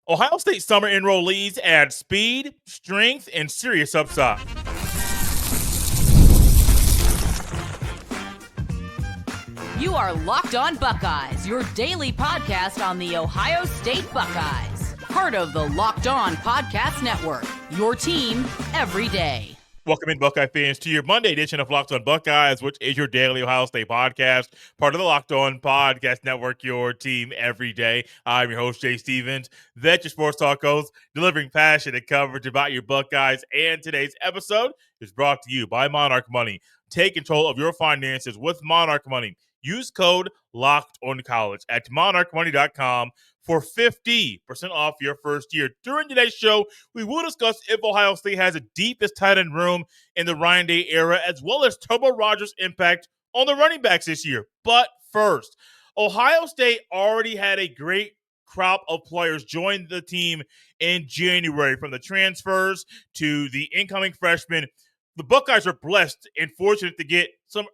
Ohio State summer enrollees add speed, strength, and serious upside. You are Locked On Buckeyes, your daily podcast on the Ohio State Buckeyes. Part of the Locked On Podcast Network, your team every day. Welcome in, Buckeye fans, to your Monday edition of Locked On Buckeyes, which is your daily Ohio State podcast, part of the Locked On Podcast Network, your team every day. I'm your host, Jay Stevens, that's your sports talk host, delivering passionate coverage about your Buckeyes. And today's episode is brought to you by Monarch Money. Take control of your finances with Monarch Money. Use code LOCKEDONCollege at monarchmoney.com for 50% off your first year. During today's show, we will discuss if Ohio State has the deepest tight end room in the Ryan Day era, as well as Trobo Rogers' impact on the running backs this year. But first, Ohio State already had a great crop of players join the team in January, from the transfers to the incoming freshmen. The Buckeyes are blessed and fortunate to get some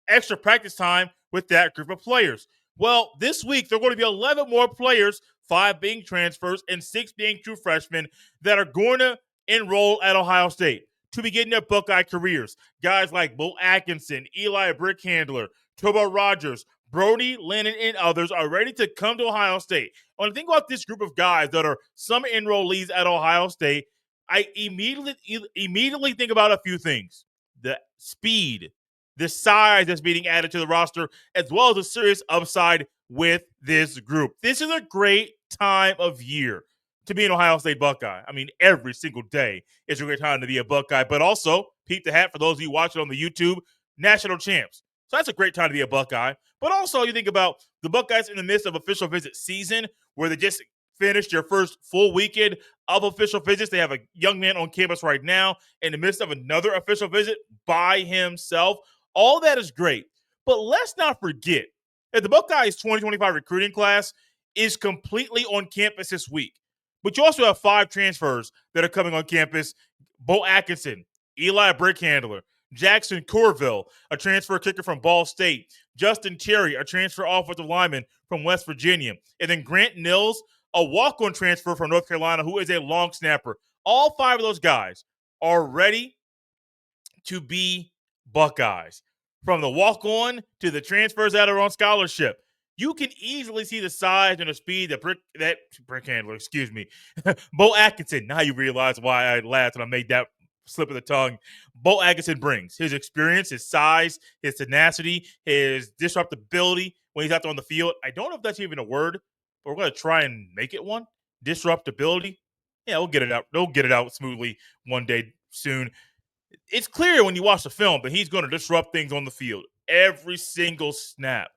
extra practice time with that group of players. Well, this week, there are going to be 11 more players, 5 being transfers and 6 being true freshmen, that are going to enroll at Ohio State to begin their Buckeye careers. Guys like Bo Atkinson, Eli Brickhandler, Trobo Rogers, Brody Linen, and others are ready to come to Ohio State. When I think about this group of guys that are some enrollees at Ohio State, I immediately think about a few things. The speed, the size that's being added to the roster, as well as a serious upside with this group. This is a great time of year to be an Ohio State Buckeye. I mean, every single day is a great time to be a Buckeye, but also, peep the hat for those of you watching on the YouTube, national champs. So that's a great time to be a Buckeye. But also, you think about the Buckeyes in the midst of official visit season, where they just finished their first full weekend of official visits. They have a young man on campus right now in the midst of another official visit by himself. All that is great, but let's not forget that the Buckeyes 2025 recruiting class is completely on campus this week. But you also have 5 transfers that are coming on campus. Bo Atkinson, Eli Brickhandler, Jackson Corville, a transfer kicker from Ball State, Justin Terry, a transfer offensive lineman from West Virginia, and then Grant Nils, a walk-on transfer from North Carolina, who is a long snapper. All 5 of those guys are ready to be Buckeyes. From the walk-on to the transfers that are on scholarship, you can easily see the size and the speed that Brickhandler, Bo Atkinson. Now you realize why I laughed when I made that slip of the tongue. Bo Atkinson brings his experience, his size, his tenacity, his disruptability when he's out there on the field. I don't know if that's even a word, but we're going to try and make it one. Disruptability. Yeah, we'll get it out. We'll get it out smoothly one day soon. It's clear when you watch the film that he's going to disrupt things on the field every single snap.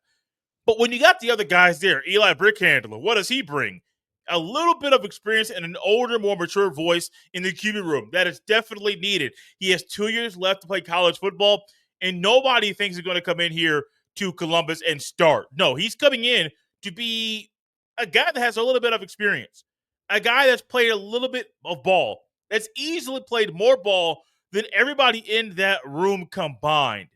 But when you got the other guys there, Eli Brickhandler, what does he bring? A little bit of experience and an older, more mature voice in the QB room. That is definitely needed. He has 2 years left to play college football, and nobody thinks he's going to come in here to Columbus and start. No, he's coming in to be a guy that has a little bit of experience, a guy that's played a little bit of ball, that's easily played more ball than everybody in that room combined.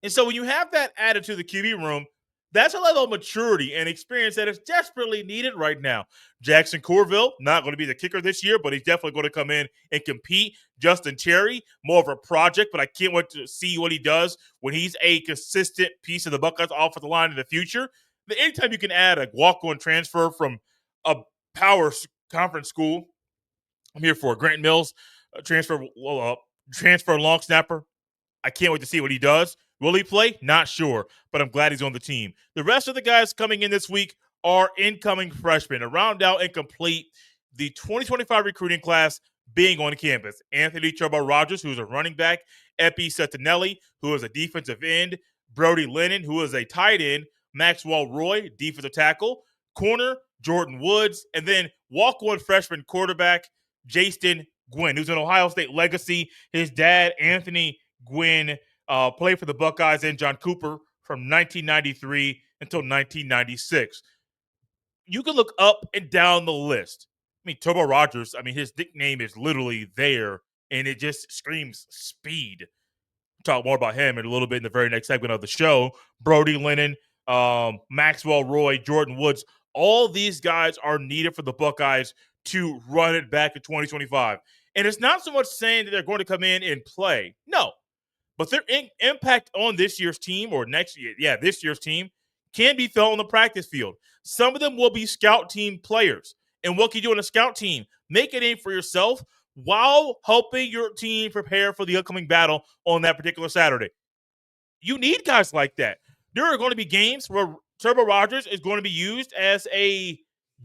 And so when you have that added to the QB room, that's a level of maturity and experience that is desperately needed right now. Jackson Corville, not going to be the kicker this year, but he's definitely going to come in and compete. Justin Terry, more of a project, but I can't wait to see what he does when he's a consistent piece of the Buckeyes offensive line in the future. Anytime you can add a walk-on transfer from a power conference school, I'm here for Grant Mills, transfer long snapper. I can't wait to see what he does. Will he play? Not sure, but I'm glad he's on the team. The rest of the guys coming in this week are incoming freshmen to round out and complete the 2025 recruiting class being on campus. Anthony Trobo Rogers, who is a running back, Epi Settinelli, who is a defensive end, Brody Linen, who is a tight end, Maxwell Roy, defensive tackle, corner, Jordan Woods, and then walk-on freshman quarterback, Jaston Gwynn, who's an Ohio State legacy. His dad, Anthony Gwynn, played for the Buckeyes and John Cooper from 1993 until 1996. You can look up and down the list. I mean, Trobo Rogers, his nickname is literally there, and it just screams speed. Talk more about him in a little bit in the very next segment of the show. Brody Linen, Maxwell Roy, Jordan Woods, all these guys are needed for the Buckeyes to run it back in 2025. And it's not so much saying that they're going to come in and play. No. But their impact on this year's team or next year, this year's team can be felt on the practice field. Some of them will be scout team players. And what can you do on a scout team? Make a name for yourself while helping your team prepare for the upcoming battle on that particular Saturday. You need guys like that. There are going to be games where Trobo Rogers is going to be used as a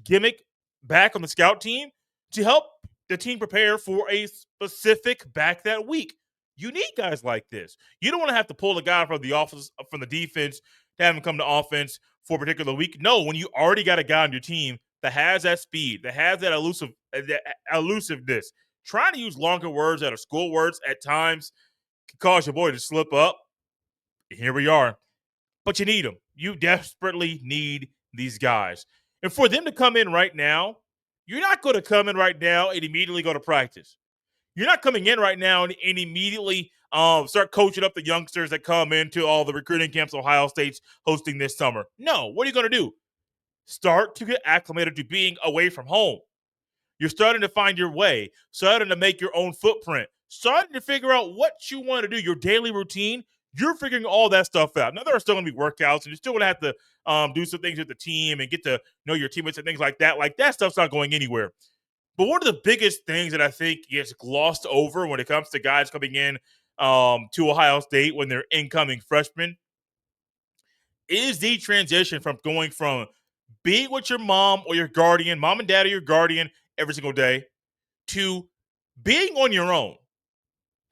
gimmick back on the scout team to help the team prepare for a specific back that week. You need guys like this. You don't want to have to pull a guy from the defense to have him come to offense for a particular week. No, when you already got a guy on your team that has that speed, that has that elusiveness, trying to use longer words that are school words at times can cause your boy to slip up. Here we are. But you need them. You desperately need these guys. And for them to come in right now, you're not going to come in right now and immediately go to practice. You're not coming in right now and immediately start coaching up the youngsters that come into all the recruiting camps Ohio State's hosting this summer. No, what are you going to do? Start to get acclimated to being away from home. You're starting to find your way, starting to make your own footprint, starting to figure out what you want to do, your daily routine. You're figuring all that stuff out. Now, there are still going to be workouts, and you're still going to have to do some things with the team and get to know your teammates and things like that. Like, that stuff's not going anywhere. But one of the biggest things that I think gets glossed over when it comes to guys coming in to Ohio State when they're incoming freshmen is the transition from going from being with your mom or your guardian, mom and dad or your guardian every single day, to being on your own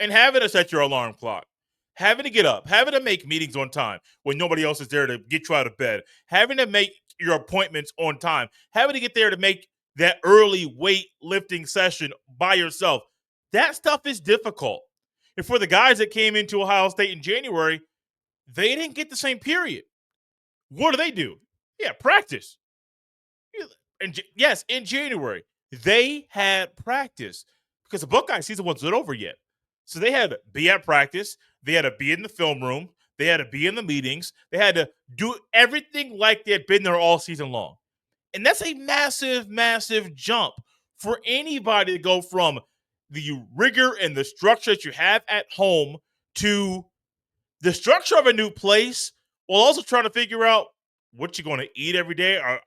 and having to set your alarm clock, having to get up, having to make meetings on time when nobody else is there to get you out of bed, having to make your appointments on time, having to get there to make that early weight lifting session by yourself. That stuff is difficult. And for the guys that came into Ohio State in January, they didn't get the same period. What do? Yeah, practice. And yes, in January, they had practice because the Buckeye season wasn't over yet. So they had to be at practice. They had to be in the film room. They had to be in the meetings. They had to do everything like they had been there all season long. And that's a massive, massive jump for anybody to go from the rigor and the structure that you have at home to the structure of a new place while also trying to figure out what you're going to eat every day.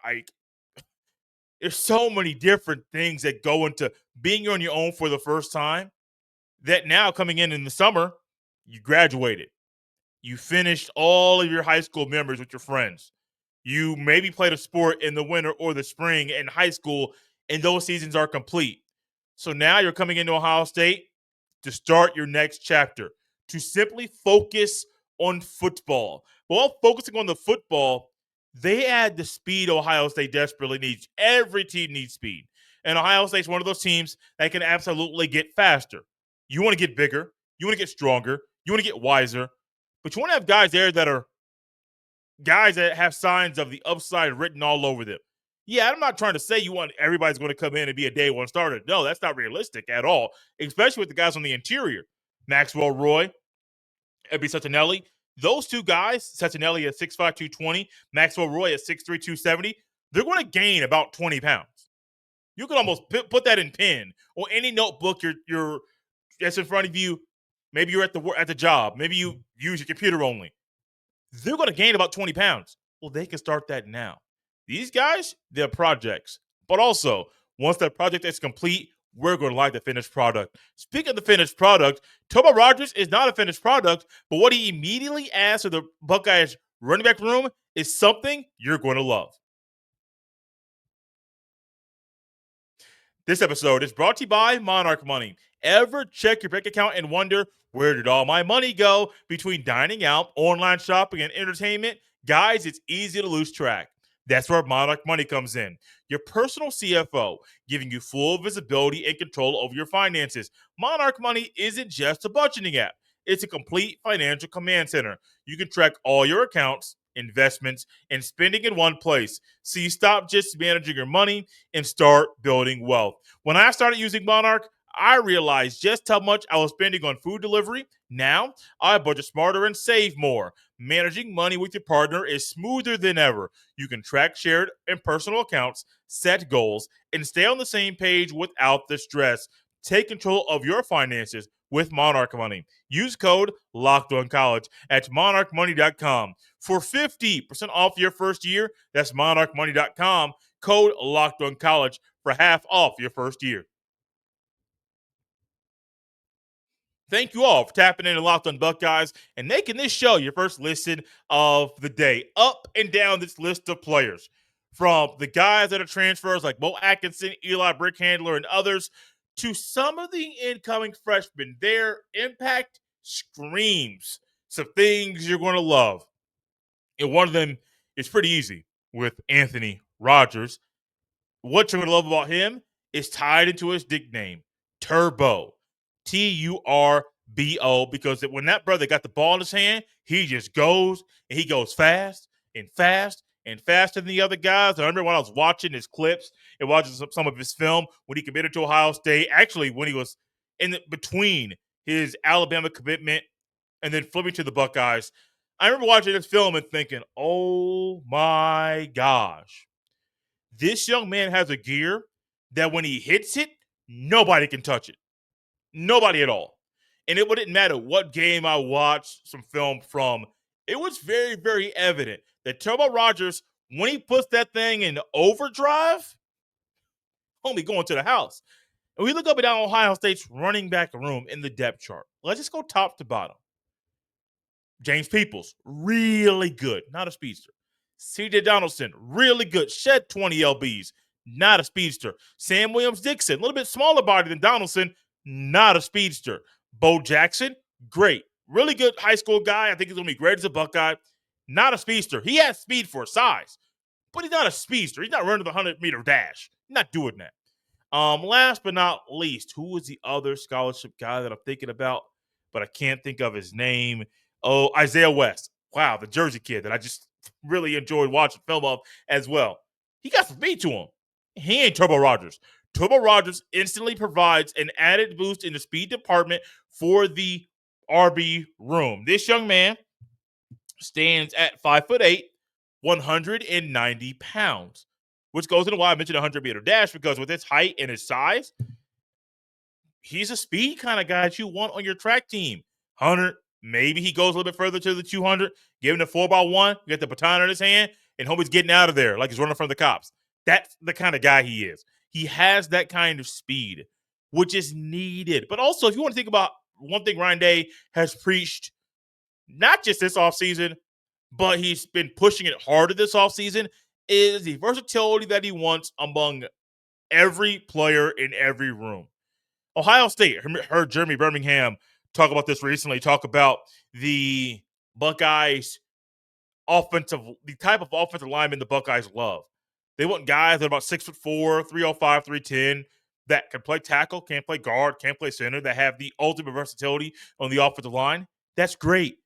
There's so many different things that go into being on your own for the first time that now coming in the summer, you graduated. You finished all of your high school memories with your friends. You maybe played a sport in the winter or the spring in high school, and those seasons are complete. So now you're coming into Ohio State to start your next chapter, to simply focus on football. While focusing on the football, they add the speed Ohio State desperately needs. Every team needs speed. And Ohio State's one of those teams that can absolutely get faster. You want to get bigger. You want to get stronger. You want to get wiser. But you want to have guys there that are guys that have signs of the upside written all over them. Yeah, I'm not trying to say everybody's going to come in and be a day one starter. No, that's not realistic at all, especially with the guys on the interior. Maxwell Roy, Ebby Satinelli. Those two guys, Satinelli at 6'5", 220, Maxwell Roy at 6'3", 270, they're going to gain about 20 pounds. You can almost put that in pen or any notebook you're that's in front of you. Maybe you're at the job. Maybe you use your computer only. They're going to gain about 20 pounds. Well, they can start that now. These guys, they're projects. But also, once that project is complete, we're going to like the finished product. Speaking of the finished product, Trobo Rogers is not a finished product, but what he immediately adds to the Buckeyes running back room is something you're going to love. This episode is brought to you by Monarch Money. Ever check your bank account and wonder, where did all my money go? Between dining out, online shopping, and entertainment, guys, it's easy to lose track. That's where Monarch Money comes in. Your personal CFO, giving you full visibility and control over your finances. Monarch Money isn't just a budgeting app. It's a complete financial command center. You can track all your accounts, investments, and spending in one place. So you stop just managing your money and start building wealth. When I started using Monarch, I realized just how much I was spending on food delivery. Now, I budget smarter and save more. Managing money with your partner is smoother than ever. You can track shared and personal accounts, set goals, and stay on the same page without the stress. Take control of your finances with Monarch Money. Use code LOCKEDONCollege at monarchmoney.com for 50% off your first year. That's monarchmoney.com, code LOCKEDONCollege for half off your first year. Thank you all for tapping in and Locked on Buckeyes and making this show your first listen of the day. Up and down this list of players, from the guys that are transfers like Mo Atkinson, Eli Brickhandler, and others, to some of the incoming freshmen. Their impact screams some things you're going to love. And one of them is pretty easy with Anthony Rogers. What you're going to love about him is tied into his nickname, Turbo. Turbo, because when that brother got the ball in his hand, he just goes, and he goes fast and fast and faster than the other guys. I remember when I was watching his clips and watching some of his film when he committed to Ohio State, actually when he was between his Alabama commitment and then flipping to the Buckeyes. I remember watching this film and thinking, oh my gosh, this young man has a gear that when he hits it, nobody can touch it. Nobody at all. And it wouldn't matter what game I watched some film from. It was very, very evident that Trobo Rogers, when he puts that thing in overdrive, homie, going to the house. And we look up and down Ohio State's running back room in the depth chart. Let's just go top to bottom. James Peoples, really good, not a speedster. C.J. Donaldson, really good, shed 20 LBs, not a speedster. Sam Williams-Dixon, a little bit smaller body than Donaldson, not a speedster. Bo Jackson, great, really good high school guy. I think he's going to be great as a Buckeye. Not a speedster. He has speed for size, but he's not a speedster. He's not running the 100-meter dash. He's not doing that. Last but not least, who was the other scholarship guy that I'm thinking about, but I can't think of his name? Oh, Isaiah West. Wow, the Jersey kid that I just really enjoyed watching film of as well. He got some speed to him. He ain't Turbo Rogers. Turbo Rogers instantly provides an added boost in the speed department for the RB room. This young man stands at 5'8", 190 pounds, which goes into why I mentioned a 100-meter dash, because with his height and his size, he's a speed kind of guy that you want on your track team. 100, maybe he goes a little bit further to the 200, give him the 4x1, get the baton in his hand, and homie's getting out of there like he's running from the cops. That's the kind of guy he is. He has that kind of speed, which is needed. But also, if you want to think about one thing Ryan Day has preached, not just this offseason, but he's been pushing it harder this offseason, is the versatility that he wants among every player in every room. Ohio State, heard Jeremy Birmingham talk about this recently, talk about the Buckeyes the type of offensive lineman the Buckeyes love. They want guys that are about 6'4", 305, 310, that can play tackle, can't play guard, can't play center, that have the ultimate versatility on the offensive line. That's great.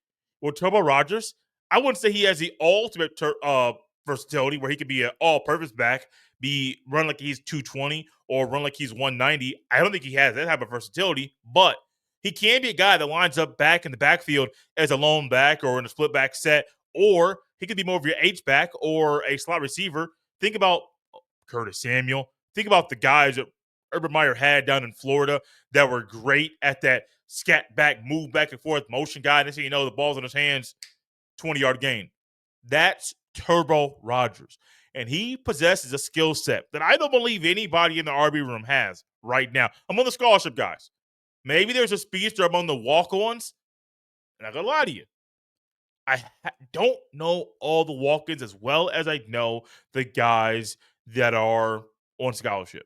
With Turbo Rogers, I wouldn't say he has the ultimate versatility where he could be an all-purpose back, run like he's 220 or run like he's 190. I don't think he has that type of versatility, but he can be a guy that lines up back in the backfield as a lone back or in a split back set, or he could be more of your H-back or a slot receiver. Think about Curtis Samuel. Think about the guys that Urban Meyer had down in Florida that were great at that scat back, move back and forth motion guy. Next thing you know, the ball's in his hands, 20-yard gain. That's Turbo Rogers. And he possesses a skill set that I don't believe anybody in the RB room has right now among the scholarship guys. Maybe there's a speedster among the walk-ons. I'm not going to lie to you. I don't know all the walk-ins as well as I know the guys that are on scholarship.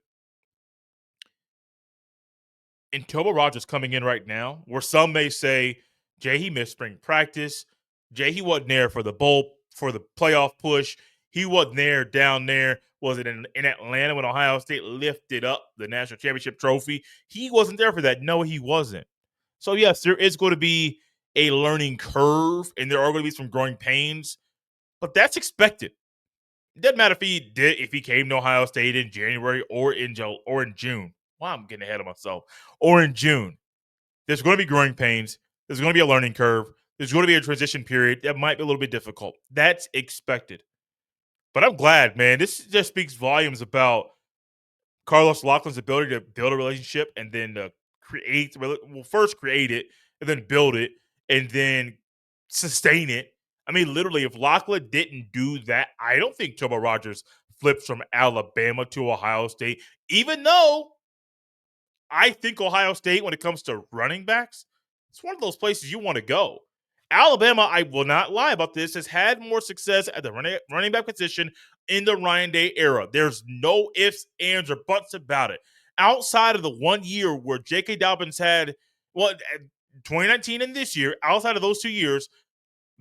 And Trobo Rogers coming in right now, where some may say, Jay, he missed spring practice. Jay, he wasn't there for the playoff push. He wasn't there down there. Was it in Atlanta when Ohio State lifted up the national championship trophy? He wasn't there for that. No, he wasn't. So, yes, there is going to be a learning curve, and there are going to be some growing pains, but that's expected. It doesn't matter if he came to Ohio State in January or in June. Wow, I'm getting ahead of myself. Or in June. There's going to be growing pains. There's going to be a learning curve. There's going to be a transition period that might be a little bit difficult. That's expected. But I'm glad, man. This just speaks volumes about Carlos Loughlin's ability to build a relationship and then to first create it and then build it and then sustain it. I mean, literally, if Loughlin didn't do that, I don't think Trobo Rogers flips from Alabama to Ohio State, even though I think Ohio State, when it comes to running backs, it's one of those places you want to go. Alabama, I will not lie about this, has had more success at the running back position in the Ryan Day era. There's no ifs, ands, or buts about it. Outside of the 1 year where J.K. Dobbins had, 2019 and this year, outside of those 2 years,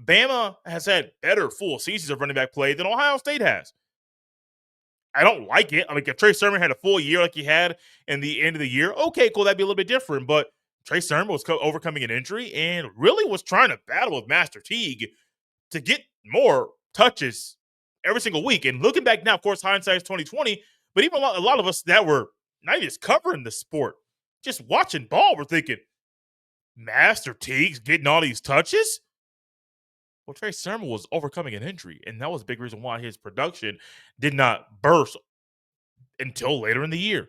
Bama has had better full seasons of running back play than Ohio State has. I don't like it. I mean, if Trey Sermon had a full year like he had in the end of the year, okay, cool, that'd be a little bit different. But Trey Sermon was overcoming an injury and really was trying to battle with Master Teague to get more touches every single week. And looking back now, of course, hindsight is 2020. But even a lot of us that were not even just covering the sport, just watching ball, were thinking, Master Teague's getting all these touches? Well, Trey Sermon was overcoming an injury, and that was a big reason why his production did not burst until later in the year.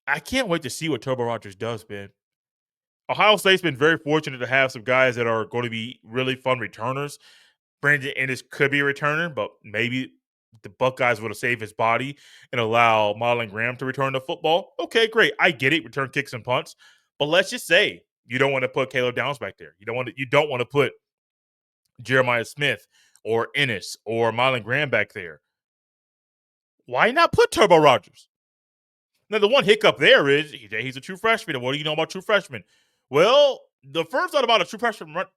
I can't wait to see what Trobo Rogers does, man. Ohio State's been very fortunate to have some guys that are going to be really fun returners. Brandon Ennis could be a returner, but maybe the Buckeyes would have saved his body and allow Marlon Graham to return to football. Okay, great. I get it. Return kicks and punts. But let's just say you don't want to put Caleb Downs back there. You don't want to put Jeremiah Smith or Ennis or Marlon Graham back there. Why not put Trobo Rogers? Now, the one hiccup there is he's a true freshman. And what do you know about true freshmen? Well, the first thought about a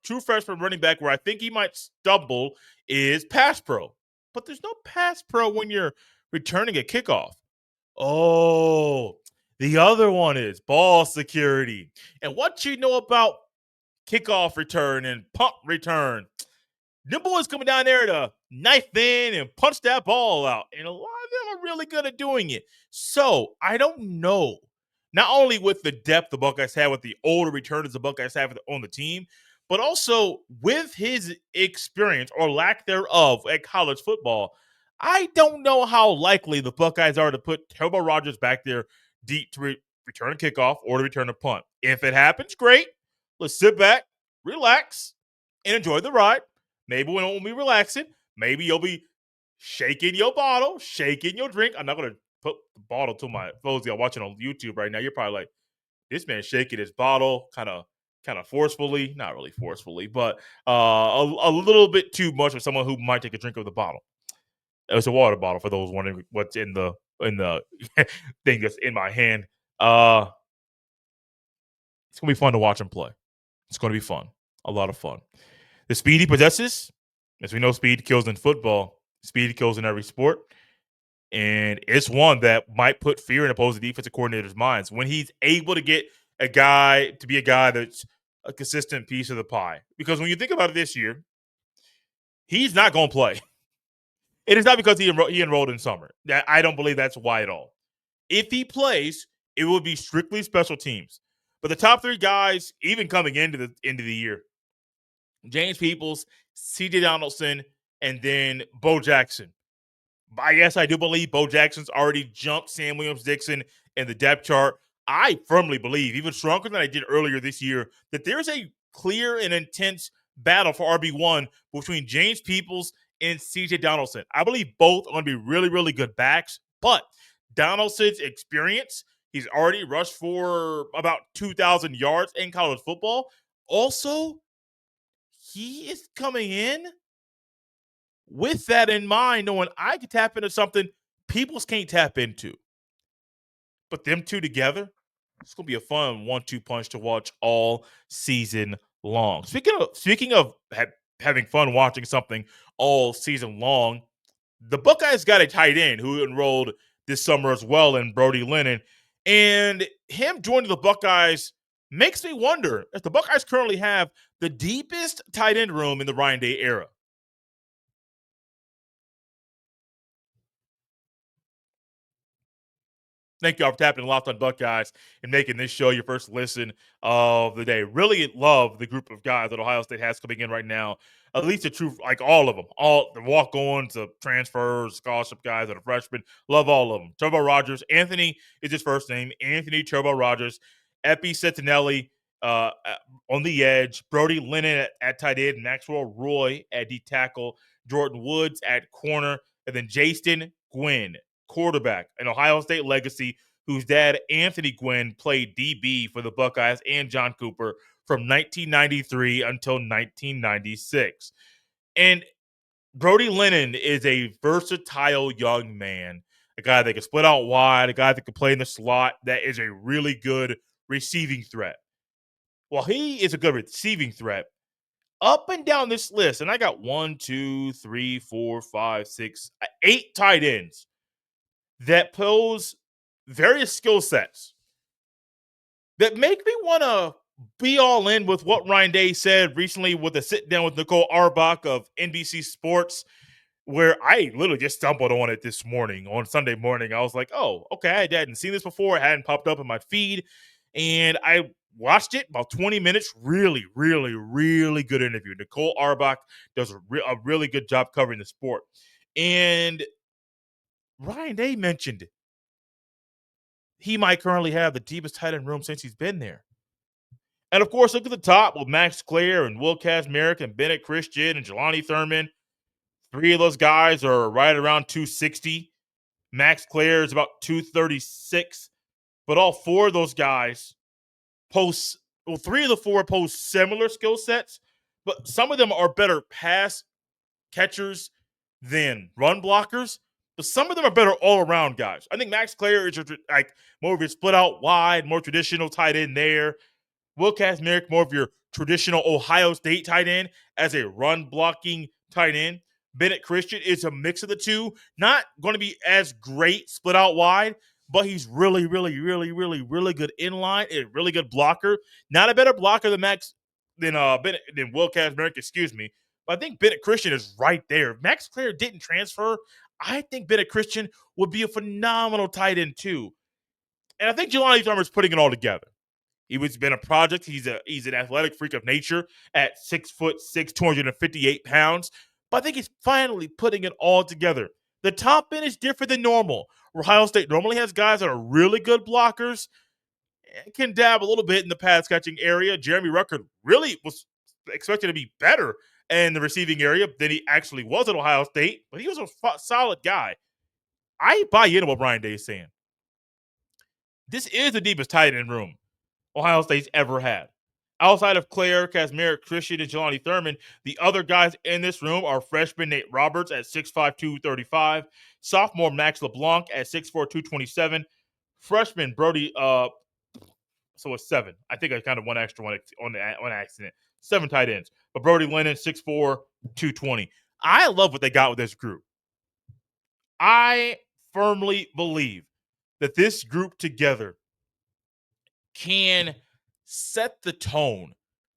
true freshman running back where I think he might stumble is pass pro. But there's no pass pro when you're returning a kickoff. Oh, the other one is ball security. And what you know about kickoff return and punt return? Them boys coming down there to knife in and punch that ball out. And a lot of them are really good at doing it. So I don't know. Not only with the depth the Buckeyes have, with the older returners the Buckeyes have on the team, but also with his experience or lack thereof at college football, I don't know how likely the Buckeyes are to put Trobo Rogers back there deep to return a kickoff or to return a punt. If it happens, great. Let's sit back, relax, and enjoy the ride. Maybe we won't be relaxing. Maybe you'll be shaking your bottle, shaking your drink. I'm not going to put the bottle to my folks that are watching on YouTube right now. You're probably like, this man shaking his bottle kind of forcefully. Not really forcefully, but a little bit too much for someone who might take a drink of the bottle. It's a water bottle for those wondering what's in the thing that's in my hand. It's going to be fun to watch him play. It's going to be fun. A lot of fun. The speed he possesses, as we know, speed kills in football. Speed kills in every sport. And it's one that might put fear in opposing defensive coordinators' minds when he's able to get a guy to be a guy that's a consistent piece of the pie. Because when you think about it this year, he's not going to play. It is not because he enrolled in summer. I don't believe that's why at all. If he plays, it will be strictly special teams. But the top three guys, even coming into the end of the year, James Peoples, C.J. Donaldson, and then Bo Jackson. Yes, I do believe Bo Jackson's already jumped Sam Williams-Dixon in the depth chart. I firmly believe, even stronger than I did earlier this year, that there's a clear and intense battle for RB1 between James Peoples and C.J. Donaldson. I believe both are going to be really, really good backs, but Donaldson's experience, he's already rushed for about 2,000 yards in college football. Also, he is coming in with that in mind, knowing I can tap into something Peoples can't tap into. But them two together, it's going to be a fun 1-2 punch to watch all season long. Speaking of having fun watching something all season long, the Buckeyes got a tight end who enrolled this summer as well in Brody Linen. And him joining the Buckeyes makes me wonder if the Buckeyes currently have the deepest tight end room in the Ryan Day era. Thank you all for tapping in Locked on Buckeyes and making this show your first listen of the day. Really love the group of guys that Ohio State has coming in right now. At least the true, like all of them, all the walk-ons, the transfers, scholarship guys, and the freshmen. Love all of them. Trobo Rogers, Anthony is his first name. Anthony Trobo Rogers, Epi Sentinelli on the edge, Brody Linen at tight end, Maxwell Roy at D tackle, Jordan Woods at corner, and then Jaston Gwynn, quarterback, an Ohio State legacy whose dad, Anthony Gwynn, played DB for the Buckeyes and John Cooper from 1993 until 1996. And Brody Linen is a versatile young man, a guy that can split out wide, a guy that can play in the slot, that is a really good receiving threat. Well, he is a good receiving threat. Up and down this list, and I got 1, 2, 3, 4, 5, 6, 8 tight ends that pose various skill sets that make me want to be all in with what Ryan Day said recently with a sit down with Nicole Auerbach of NBC Sports, where I literally just stumbled on it this morning, on Sunday morning. I was like, oh, okay, I hadn't seen this before. It hadn't popped up in my feed. And I watched it about 20 minutes. Really, really, really good interview. Nicole Auerbach does a really good job covering the sport. And Ryan Day mentioned he might currently have the deepest tight end room since he's been there. And of course, look at the top with Max Klare and Will Kacmarek and Bennett Christian and Jelani Thurman. 3 of those guys are right around 260. Max Klare is about 236. But all 4 of those guys post, well, 3 of the 4 post similar skill sets, but some of them are better pass catchers than run blockers. But some of them are better all-around guys. I think Max Klare is like more of a split out wide, more traditional tight end there. Will Kacmarek, more of your traditional Ohio State tight end as a run-blocking tight end. Bennett Christian is a mix of the two. Not going to be as great split out wide, but he's really, really, really, really, really good in line. A really good blocker. Not a better blocker than Will Kacmarek, excuse me. But I think Bennett Christian is right there. If Max Klare didn't transfer, I think Bennett Christian would be a phenomenal tight end too. And I think Jelani Thurman is putting it all together. He's been a project. He's an athletic freak of nature at 6'6", 258 pounds. But I think he's finally putting it all together. The top end is different than normal. Ohio State normally has guys that are really good blockers and can dab a little bit in the pass catching area. Jeremy Ruckert really was expected to be better in the receiving area than he actually was at Ohio State, but he was a solid guy. I buy into what Brian Day is saying. This is the deepest tight end room Ohio State's ever had. Outside of Klare, Kacmarek, Christian, and Jelani Thurman, the other guys in this room are freshman Nate Roberts at 6'5", 235, sophomore Max LeBlanc at 6'4", 227, freshman Brody, so it's 7. I think I kind of one extra one on accident. 7 tight ends. But Brody Linen, 6'4", 220. I love what they got with this group. I firmly believe that this group together can set the tone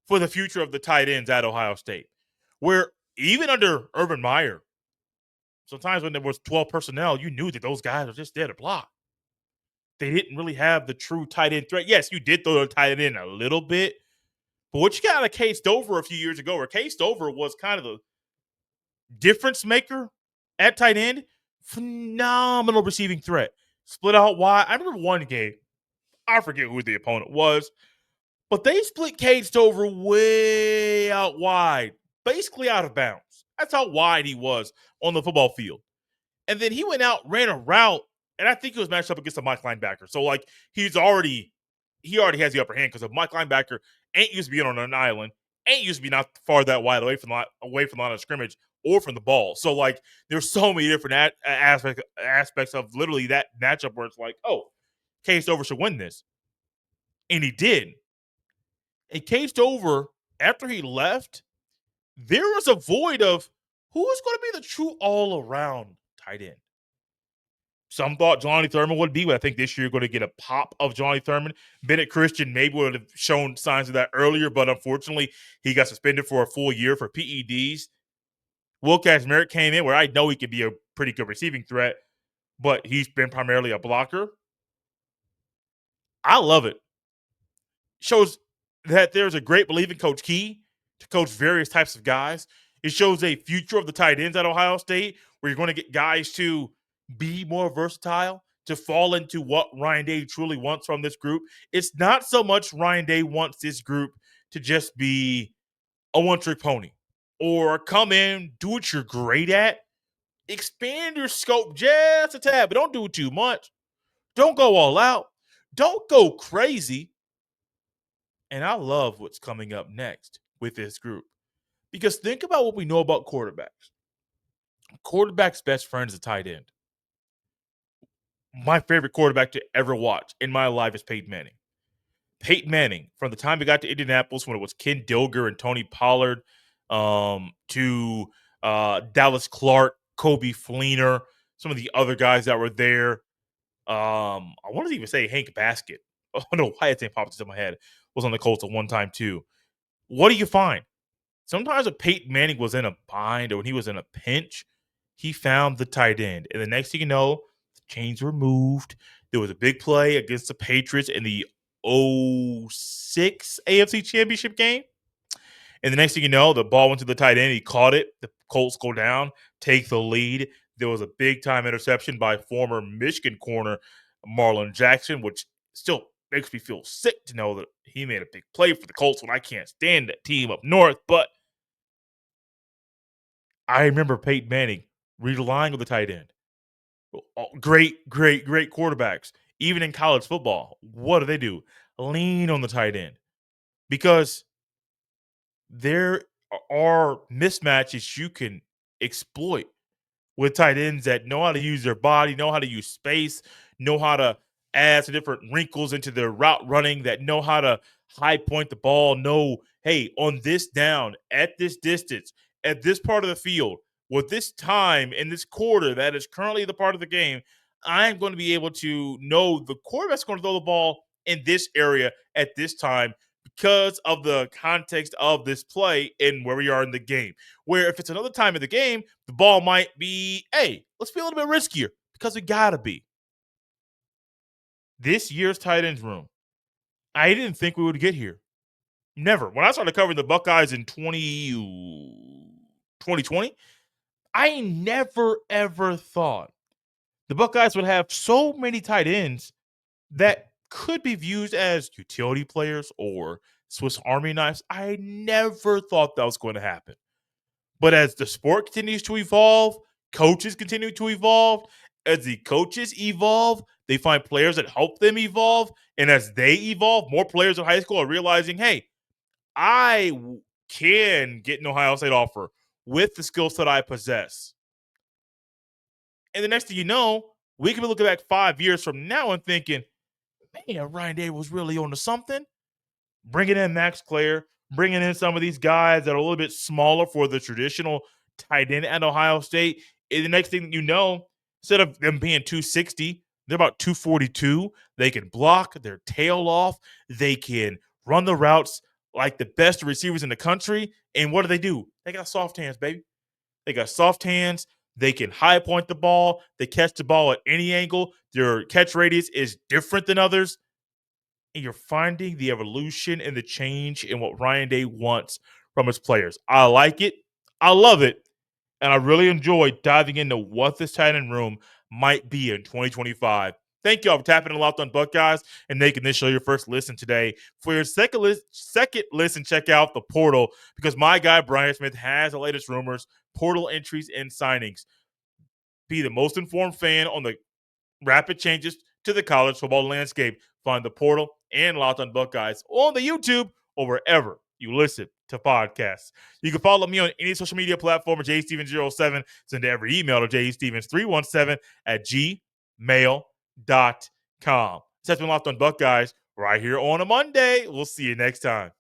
for the future of the tight ends at Ohio State, where even under Urban Meyer, sometimes when there was 12 personnel, you knew that those guys were just there to block. They didn't really have the true tight end threat. Yes, you did throw the tight end in a little bit, but what you got out of Cade Stover a few years ago, where Cade Stover was kind of the difference maker at tight end, phenomenal receiving threat. Split out wide. I remember one game, I forget who the opponent was, but they split Cade Stover way out wide, basically out of bounds. That's how wide he was on the football field. And then he went out, ran a route, and I think he was matched up against a Mike linebacker. So, like, he already has the upper hand because a Mike linebacker ain't used to being on an island, ain't used to be not far that wide away from the line of scrimmage or from the ball. So, like, there's so many different aspects of literally that matchup where it's like, oh, Cade Stover should win this. And he did. And Cade Stover, after he left, there was a void of who is going to be the true all-around tight end. Some thought Jelani Thurman would be, but I think this year you're going to get a pop of Jelani Thurman. Bennett Christian maybe would have shown signs of that earlier, but unfortunately, he got suspended for a full year for PEDs. Will Kacmarek came in where I know he could be a pretty good receiving threat, but he's been primarily a blocker. I love it. Shows that there's a great belief in Coach Key to coach various types of guys. It shows a future of the tight ends at Ohio State where you're going to get guys to be more versatile, to fall into what Ryan Day truly wants from this group. It's not so much Ryan Day wants this group to just be a one-trick pony or come in, do what you're great at, expand your scope just a tad, but don't do it too much. Don't go all out. Don't go crazy. And I love what's coming up next with this group. Because think about what we know about quarterbacks. Quarterback's best friend is a tight end. My favorite quarterback to ever watch in my life is Peyton Manning. Peyton Manning, from the time he got to Indianapolis when it was Ken Dilger and Tony Pollard, to Dallas Clark, Kobe Fleener, some of the other guys that were there. I wanted to even say Hank Basket. I don't know why it's name popped into my head. Was on the Colts at one time too. What do you find? Sometimes when Peyton Manning was in a bind or when he was in a pinch, he found the tight end. And the next thing you know, the chains were moved. There was a big play against the Patriots in the 06 AFC Championship game. And the next thing you know, the ball went to the tight end. He caught it. The Colts go down, take the lead. There was a big-time interception by former Michigan corner Marlon Jackson, which still makes me feel sick to know that he made a big play for the Colts when I can't stand that team up north. But I remember Peyton Manning relying on the tight end. Great quarterbacks. Even in college football, what do? Lean on the tight end. Because there are mismatches you can exploit with tight ends that know how to use their body, know how to use space, know how to add some different wrinkles into their route running, that know how to high point the ball, know, hey, on this down, at this distance, at this part of the field, with this time in this quarter that is currently the part of the game, I'm going to be able to know the quarterback's going to throw the ball in this area at this time because of the context of this play and where we are in the game. Where if it's another time in the game, the ball might be, hey, let's be a little bit riskier because we got to be. This year's tight ends room, I didn't think we would get here. Never. When I started covering the Buckeyes in 2020, I never, ever thought the Buckeyes would have so many tight ends that could be viewed as utility players or Swiss Army knives. I never thought that was going to happen. But as the sport continues to evolve, coaches continue to evolve. As the coaches evolve, they find players that help them evolve. And as they evolve, more players in high school are realizing, hey, I can get an Ohio State offer with the skill set I possess. And the next thing you know, we can be looking back 5 years from now and thinking, man, Ryan Day was really on to something. Bringing in Max Klare, bringing in some of these guys that are a little bit smaller for the traditional tight end at Ohio State. And the next thing you know, instead of them being 260, they're about 242. They can block their tail off. They can run the routes like the best receivers in the country. And what do? They got soft hands, baby. They got soft hands. They can high point the ball. They catch the ball at any angle. Their catch radius is different than others. And you're finding the evolution and the change in what Ryan Day wants from his players. I like it. I love it. And I really enjoy diving into what this tight end room might be in 2025. Thank y'all for tapping in Locked on Buckeyes and making this show your first listen today. For your second listen, check out the portal because my guy Brian Smith has the latest rumors, portal entries, and signings. Be the most informed fan on the rapid changes to the college football landscape. Find the portal and Locked on Buckeyes on the YouTube or wherever you listen to podcasts. You can follow me on any social media platform at jstevens07. Send every email to jstevens317@gmail.com. This has been Locked on Buckeyes right here on a Monday. We'll see you next time.